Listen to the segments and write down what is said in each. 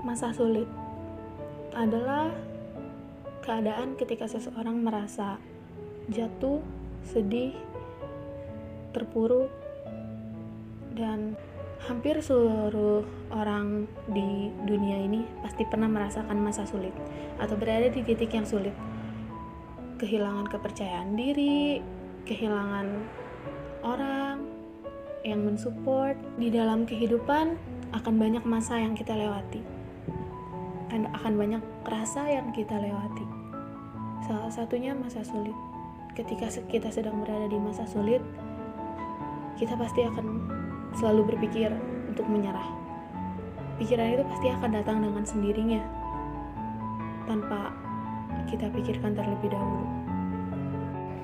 Masa sulit adalah keadaan ketika seseorang merasa jatuh, sedih, terpuruk, dan hampir seluruh orang di dunia ini pasti pernah merasakan masa sulit atau berada di titik yang sulit. Kehilangan kepercayaan diri, kehilangan orang yang mensupport. Di dalam kehidupan akan banyak masa yang kita lewati dan akan banyak rasa yang kita lewati. Salah satunya masa sulit. Ketika kita sedang berada di masa sulit, kita pasti akan selalu berpikir untuk menyerah. Pikiran itu pasti akan datang dengan sendirinya tanpa kita pikirkan terlebih dahulu.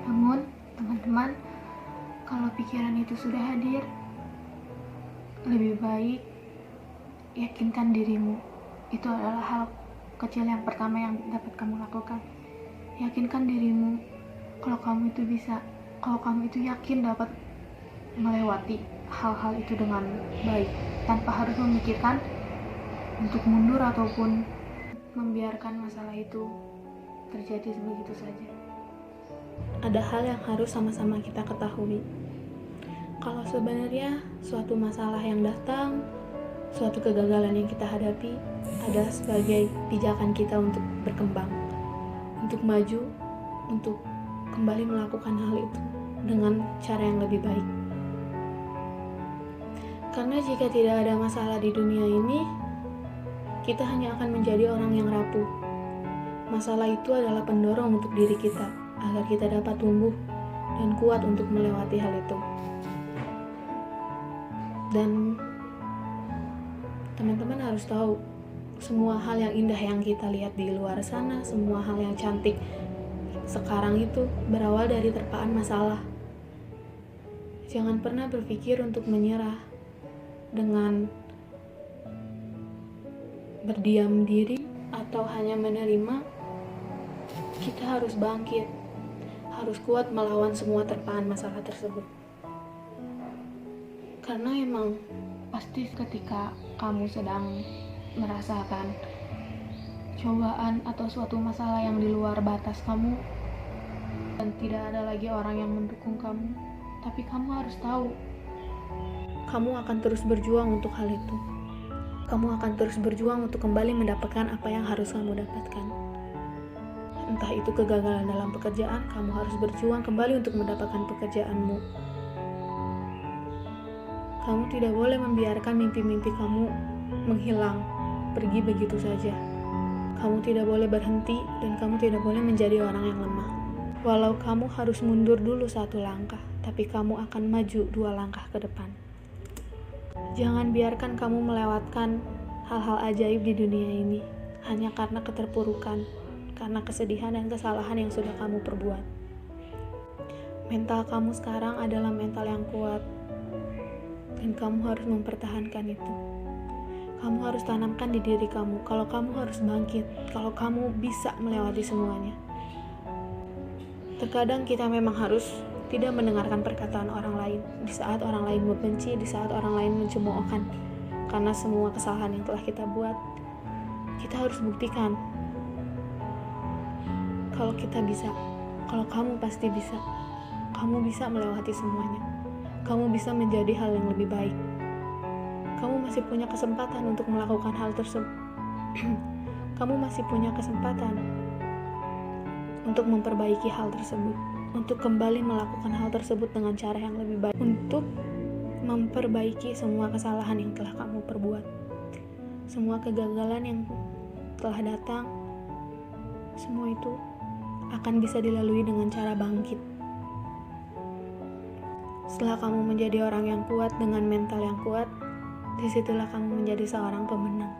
Namun, teman-teman, kalau pikiran itu sudah hadir, lebih baik yakinkan dirimu. Itu adalah hal kecil yang pertama yang dapat kamu lakukan. Yakinkan dirimu kalau kamu itu bisa, kalau kamu itu yakin dapat melewati hal-hal itu dengan baik, tanpa harus memikirkan untuk mundur ataupun membiarkan masalah itu terjadi begitu saja. Ada hal yang harus sama-sama kita ketahui. Kalau sebenarnya suatu masalah yang datang, suatu kegagalan yang kita hadapi adalah sebagai pijakan kita untuk berkembang, untuk maju, untuk kembali melakukan hal itu dengan cara yang lebih baik. Karena jika tidak ada masalah di dunia ini, kita hanya akan menjadi orang yang rapuh. Masalah itu adalah pendorong untuk diri kita, agar kita dapat tumbuh dan kuat untuk melewati hal itu. Dan teman-teman harus tahu, semua hal yang indah yang kita lihat di luar sana, semua hal yang cantik sekarang itu berawal dari terpaan masalah. Jangan pernah berpikir untuk menyerah dengan berdiam diri atau hanya menerima. Kita harus bangkit, harus kuat melawan semua terpaan masalah tersebut. Karena emang Pasti ketika kamu sedang merasakan cobaan atau suatu masalah yang di luar batas kamu dan tidak ada lagi orang yang mendukung kamu, tapi kamu harus tahu, kamu akan terus berjuang untuk hal itu. Kamu akan terus berjuang untuk kembali mendapatkan apa yang harus kamu dapatkan. Entah itu kegagalan dalam pekerjaan, kamu harus berjuang kembali untuk mendapatkan pekerjaanmu. Kamu tidak boleh membiarkan mimpi-mimpi kamu menghilang, pergi begitu saja. Kamu tidak boleh berhenti dan kamu tidak boleh menjadi orang yang lemah. Walau kamu harus mundur dulu 1 langkah, tapi kamu akan maju 2 langkah ke depan. Jangan biarkan kamu melewatkan hal-hal ajaib di dunia ini hanya karena keterpurukan, karena kesedihan dan kesalahan yang sudah kamu perbuat. Mental kamu sekarang adalah mental yang kuat, dan kamu harus mempertahankan itu. Kamu harus tanamkan di diri kamu kalau kamu harus bangkit, kalau kamu bisa melewati semuanya. Terkadang kita memang harus tidak mendengarkan perkataan orang lain di saat orang lain membenci, di saat orang lain mencemoohkan. Karena semua kesalahan yang telah kita buat, kita harus buktikan kalau kita bisa, kalau kamu pasti bisa. Kamu bisa melewati semuanya. Kamu bisa menjadi hal yang lebih baik. Kamu masih punya kesempatan untuk melakukan hal tersebut. Kamu masih punya kesempatan untuk memperbaiki hal tersebut, untuk kembali melakukan hal tersebut dengan cara yang lebih baik, untuk memperbaiki semua kesalahan yang telah kamu perbuat. Semua kegagalan yang telah datang, semua itu akan bisa dilalui dengan cara bangkit. Setelah kamu menjadi orang yang kuat dengan mental yang kuat, disitulah kamu menjadi seorang pemenang.